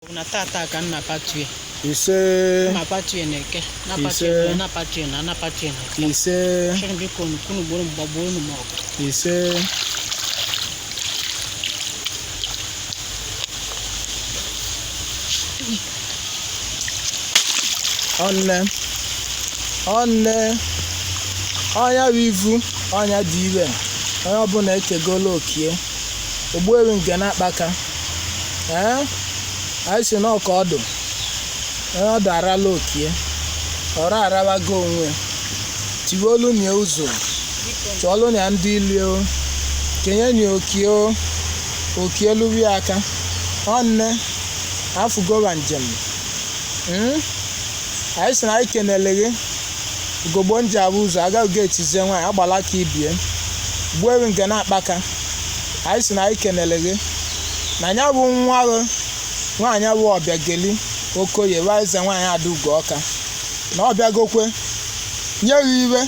Una tata ka nna patue. Ise. Ma patue neke. Na patue na patue na patue na. Ise. Shen bi kunu bonu babonu mo. Ise. Onne. Onya wivu, onya diwe. Onye ọbụla ekegolo okie. Ogbuewi nke na-akpaka. Anyị si na ọka ọdụ. Onye ọdụ arala okie. Ọra arabago onwe. Tiwolu nye ụzọ. Chọọlụ nya ndị ilu. Kenye nye okie. Okie lubi aka. Onne. Afụgoba njem. Anyị si na anyị kenele gị. Ugogbo nje abụ ụzọ agaghị etizie nwaanyị agbala ka ibie. Ogbuewi nke na-akpaka. Anyị si na anyị kenele gị. Na nya bụ nwa gị. Nwaanyị bụ ọbịageli Okoye Ezenwanyi Adaugo Awka. Na ọbịagokwe. Nye gị iwe.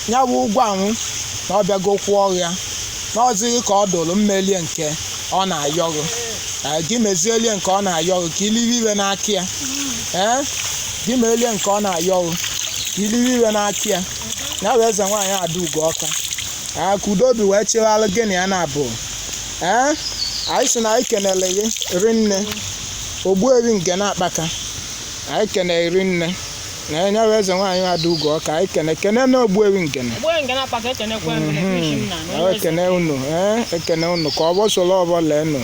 Nya bụ ụgwọ anwụ. Na ọbịagokwe ọrịa. Na ọzịghị ka ọ dụrụ mmelie nke ọ na-ayọ gị. Gị mezielie nke ọ na-ayọ gị ka iliwe iwe n'aka ya. Gị melie nke ọ na-ayọ gị. Iliwe iwe n'aka ya. Ya bụ Ezenwanyi Adaugo Awka. Ka udo bi wee chewalụ gị na ya na-abụ. Anyị si na anyị kenele gị rinne. Ogbuewi nke na-akpaka. Anyị kene rinne. Na ya bụ Ezenwanyi Adaugo Awka. Anyị kene na ogbuewi nke na. Ogbuewi nke na-akpaka ekene kwa ekene unu. Ekene unu ka ọ bụ solo ọbụla enu.